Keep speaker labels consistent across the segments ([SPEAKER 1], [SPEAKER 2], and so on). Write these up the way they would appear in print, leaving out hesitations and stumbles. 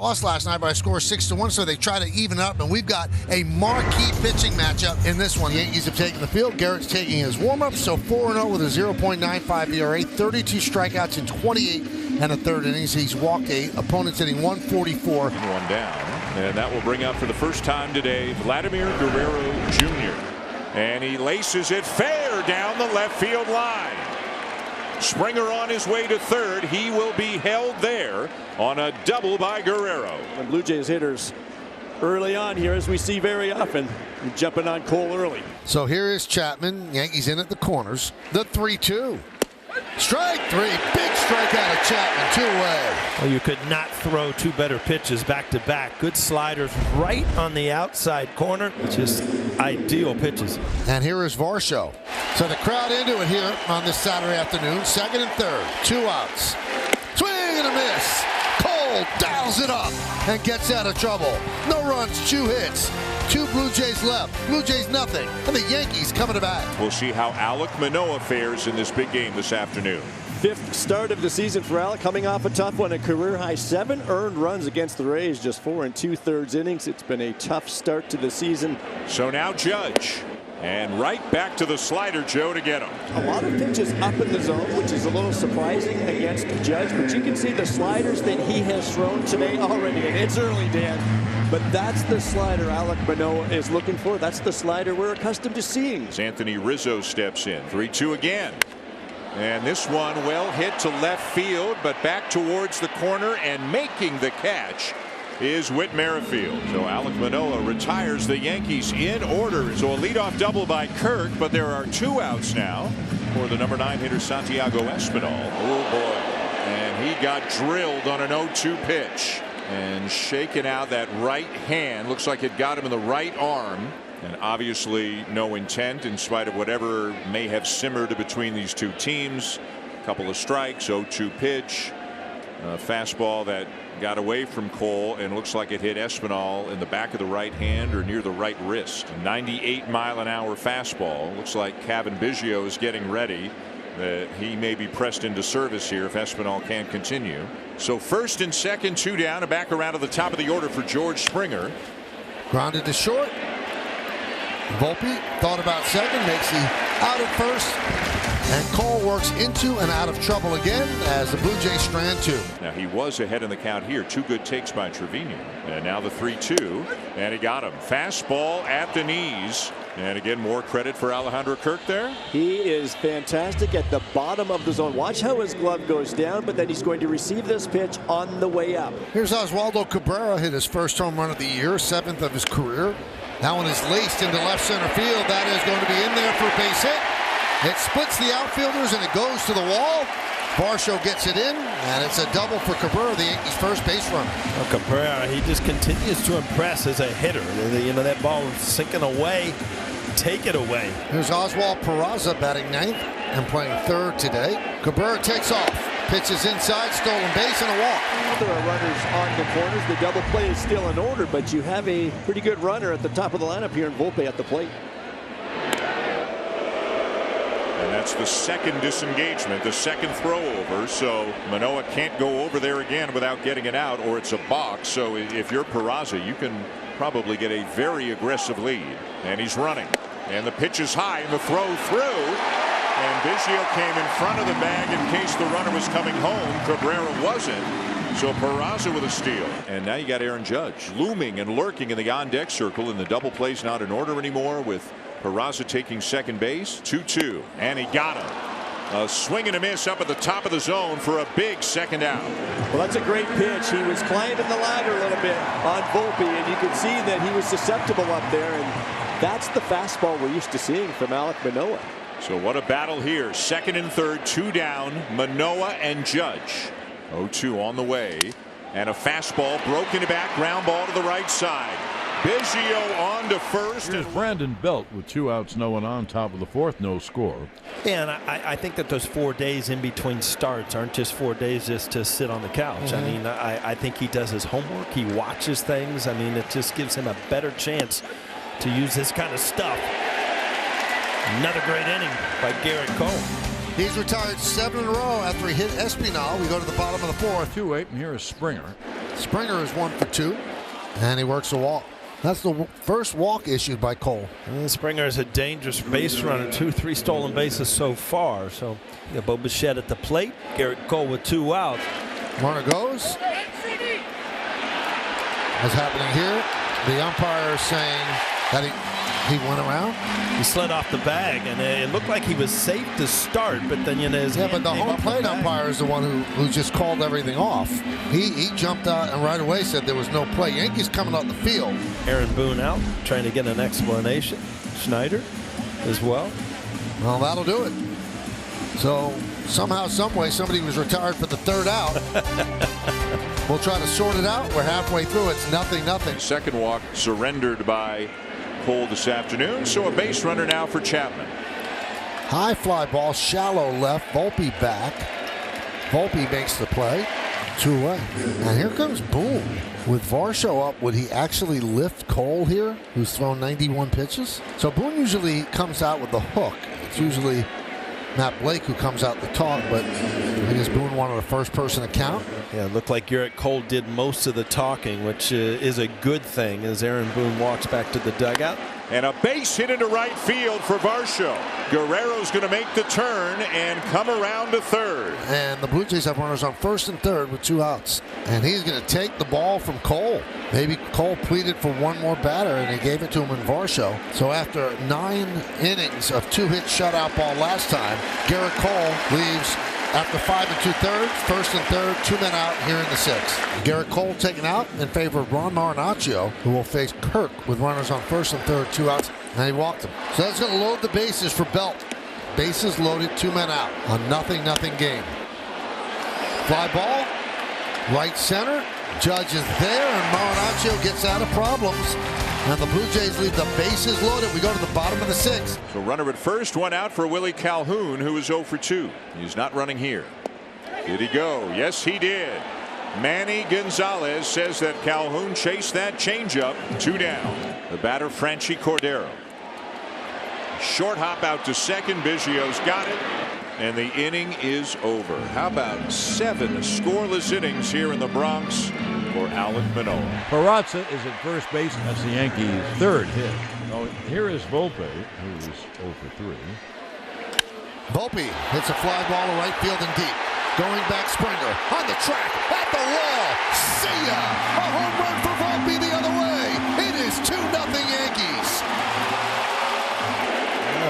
[SPEAKER 1] Lost last night by a score of 6-1, so they try to even up, and we've got a marquee pitching matchup in this one. Yankees have taken the field. Garrett's taking his warm-up, so 4-0 with a 0.95 ERA, 32 strikeouts in 28 and a third innings. He's walked 8. Opponents hitting 144.
[SPEAKER 2] One down, and that will bring up for the first time today Vladimir Guerrero Jr. And he laces it fair down the left field line. Springer on his way to third. He will be held there on a double by Guerrero.
[SPEAKER 3] And Blue Jays hitters early on here, as we see very often, jumping on Cole early.
[SPEAKER 1] So here is Chapman. Yankees in at the corners. The 3-2. Strike 3. Big strikeout of Chapman. 2-away.
[SPEAKER 4] Well, you could not throw two better pitches back to back. Good sliders right on the outside corner. Just ideal pitches.
[SPEAKER 1] And here is Varsho. So the crowd into it here on this Saturday afternoon. Second and third. 2 outs. Swing and a miss. Cole dials it up and gets out of trouble. No runs, 2 hits. 2 Blue Jays left. Blue Jays nothing. And the Yankees coming to bat.
[SPEAKER 2] We'll see how Alek Manoah fares in this big game this afternoon.
[SPEAKER 3] 5th start of the season for Alek, coming off a tough one. A career high 7 earned runs against the Rays, just 4 2/3 innings. It's been a tough start to the season.
[SPEAKER 2] So now Judge. And right back to the slider, Joe, to get him.
[SPEAKER 3] A lot of pitches up in the zone, which is a little surprising against Judge, but you can see the sliders that he has thrown today already. And it's early, Dan, but that's the slider Alek Manoah is looking for. That's the slider we're accustomed to seeing.
[SPEAKER 2] As Anthony Rizzo steps in. 3-2 again. And this one well hit to left field, but back towards the corner, and making the catch is Whit Merrifield. So Alek Manoah retires the Yankees in order. So a leadoff double by Kirk, but there are 2 outs now for the number 9 hitter Santiago Espinal. Oh boy. And he got drilled on an 0-2 pitch and shaken out. That right hand looks like it got him in the right arm, and obviously no intent in spite of whatever may have simmered between these two teams. Couple of strikes, 0-2 pitch, fastball that got away from Cole and looks like it hit Espinal in the back of the right hand or near the right wrist. 98-mile-an-hour fastball. Looks like Kevin Biggio is getting ready. He may be pressed into service here if Espinal can't continue. So first and second, 2 down, and back around to the top of the order for George Springer.
[SPEAKER 1] Grounded to short. Volpe thought about second, makes the out at first, and Cole works into and out of trouble again as the Blue Jays strand 2.
[SPEAKER 2] Now he was ahead in the count here. 2 good takes by Trevino, and now the 3-2, and he got him. Fastball at the knees, and again more credit for Alejandro Kirk there.
[SPEAKER 3] He is fantastic at the bottom of the zone. Watch how his glove goes down, but then he's going to receive this pitch on the way up.
[SPEAKER 1] Here's Oswaldo Cabrera hit his first home run of the year, 7th of his career. That one is laced into left center field. That is going to be in there for a base hit. It splits the outfielders and it goes to the wall. Varsho gets it in, and it's a double for Cabrera, the Yankees' first base runner.
[SPEAKER 4] Well, Cabrera, he just continues to impress as a hitter. You know, that ball sinking away. Take it away.
[SPEAKER 1] Here's Oswald Peraza batting 9th and playing 3rd today. Cabrera takes off. Pitches inside, stolen base, and a walk.
[SPEAKER 3] There are runners on the corners. The double play is still in order, but you have a pretty good runner at the top of the lineup here in Volpe at the plate.
[SPEAKER 2] And that's the second disengagement, the second throw over. So Manoah can't go over there again without getting it out, or it's a box. So if you're Peraza, you can probably get a very aggressive lead. And he's running. And the pitch is high, and the throw through. And Biggio came in front of the bag in case the runner was coming home. Cabrera wasn't. So Peraza with a steal. And now you got Aaron Judge looming and lurking in the on-deck circle, and the double play's not in order anymore with Peraza taking second base. 2-2. And he got him. A swing and a miss up at the top of the zone for a big second out.
[SPEAKER 3] Well, that's a great pitch. He was climbing the ladder a little bit on Volpe, and you could see that he was susceptible up there. And that's the fastball we're used to seeing from Alek Manoah.
[SPEAKER 2] So what a battle here. Second and third, 2 down. Manoah and Judge. 0-2 on the way. And a fastball broken back, ground ball to the right side. Biggio on to first.
[SPEAKER 5] Here's Brandon Belt with 2 outs, no one on, top of the 4th, no score.
[SPEAKER 4] Yeah, and I think that those 4 days in between starts aren't just 4 days just to sit on the couch. I mean, I think he does his homework. He watches things. I mean, it just gives him a better chance to use this kind of stuff. Another great inning by Garrett Cole.
[SPEAKER 1] He's retired 7 in a row after he hit Espinal. We go to the bottom of the 4th.
[SPEAKER 5] 2-8, and here is Springer.
[SPEAKER 1] Springer is 1 for 2, and he works a walk. That's the first walk issued by Cole.
[SPEAKER 4] And Springer is a dangerous base runner, 2-3 stolen bases so far. So you got Bo Bichette at the plate, Garrett Cole with 2 outs.
[SPEAKER 1] Runner goes. What's happening here? The umpire is saying that he went around.
[SPEAKER 4] He slid off the bag, and it looked like he was safe to start, but then
[SPEAKER 1] but the home plate umpire is the one who just called everything off. He jumped out and right away said there was no play. Yankees coming out the field.
[SPEAKER 4] Aaron Boone out, trying to get an explanation. Schneider as well.
[SPEAKER 1] Well, that'll do it. So somehow, some way, somebody was retired for the 3rd out. We'll try to sort it out. We're halfway through. It's 0-0.
[SPEAKER 2] Second walk surrendered by Cole this afternoon, so a base runner now for Chapman.
[SPEAKER 1] High fly ball, shallow left. Volpe back. Volpe makes the play. 2 away. And here comes Boone. With Varsho up, would he actually lift Cole here, who's thrown 91 pitches? So Boone usually comes out with the hook. It's usually Matt Blake who comes out to talk, but I guess Boone wanted a first person account.
[SPEAKER 4] Yeah, it looked like Garrett Cole did most of the talking, which is a good thing as Aaron Boone walks back to the dugout.
[SPEAKER 2] And a base hit into right field for Varsho. Guerrero's going to make the turn and come around to third.
[SPEAKER 1] And the Blue Jays have runners on first and third with 2 outs. And he's going to take the ball from Cole. Maybe Cole pleaded for one more batter, and he gave it to him in Varsho. So after 9 innings of 2-hit shutout ball last time, Garrett Cole leaves after 5 2/3, first and third, 2 men out here in the 6th. Garrett Cole taken out in favor of Ron Marinaccio, who will face Kirk with runners on first and third, 2 outs, and he walked him. So that's going to load the bases for Belt. Bases loaded, 2 men out. A 0-0 game. Fly ball, right center. Judge is there, and Marinaccio gets out of problems. And the Blue Jays leave the bases loaded. We go to the bottom of the 6th.
[SPEAKER 2] So runner at first, 1 out for Willie Calhoun, who is 0 for 2. He's not running here. Did he go? Yes, he did. Manny Gonzalez says that Calhoun chased that changeup. 2 down. The batter, Franchi Cordero. Short hop out to second. Biggio's got it. And the inning is over. How about 7 scoreless innings here in the Bronx for Alek Manoah?
[SPEAKER 5] Peraza is at first base. That's the Yankees' 3rd hit. Oh, here is Volpe, who's 0 for 3.
[SPEAKER 1] Volpe hits a fly ball to right field and deep. Going back, Springer on the track at the wall. See ya! A home run for Volpe the other way. It is 2-0 Yankees.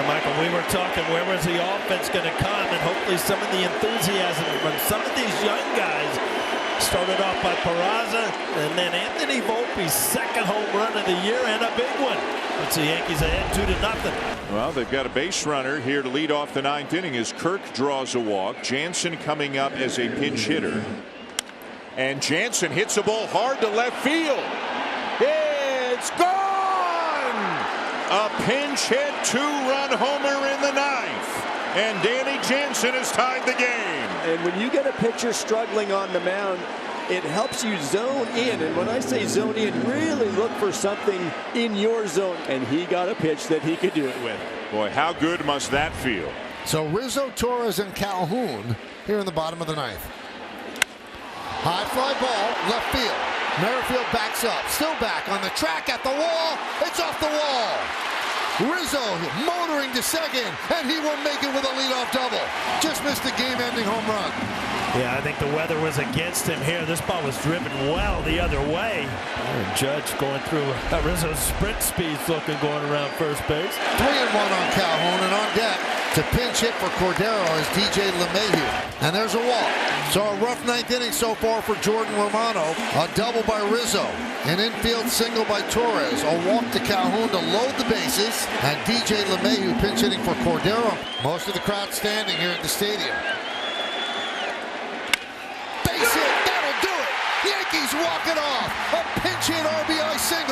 [SPEAKER 4] Michael, we were talking, where was the offense going to come, and hopefully some of the enthusiasm from some of these young guys. Started off by Peraza, and then Anthony Volpe's 2nd home run of the year, and a big one. Puts the Yankees ahead 2-0.
[SPEAKER 2] Well, they've got a base runner here to lead off the 9th inning as Kirk draws a walk. Jansen coming up as a pinch hitter. And Jansen hits a ball hard to left field. It's gone! A pinch hit 2-run homer in the 9th. And Danny Jansen has tied the game.
[SPEAKER 3] And when you get a pitcher struggling on the mound, it helps you zone in. And when I say zone in, really look for something in your zone. And he got a pitch that he could do it with.
[SPEAKER 2] Boy, how good must that feel?
[SPEAKER 1] So Rizzo, Torres, and Calhoun here in the bottom of the 9th. High fly ball, left field. Merrifield backs up, still back on the track at the wall. It's off the wall. Rizzo motoring to second, and he will make it with a leadoff double. Just missed a game-ending home run.
[SPEAKER 4] Yeah, I think the weather was against him here. This ball was driven well the other way. Judge going through Rizzo's sprint speeds, looking going around first base.
[SPEAKER 1] 3-1 on Calhoun, and on deck to pinch hit for Cordero is DJ LeMahieu. And there's a walk. So a rough 9th inning so far for Jordan Romano. A double by Rizzo. An infield single by Torres. A walk to Calhoun to load the bases. And DJ LeMahieu pinch hitting for Cordero. Most of the crowd standing here at the stadium. Base hit, that'll do it. Yankees walk it off. A pinch hit RBI single.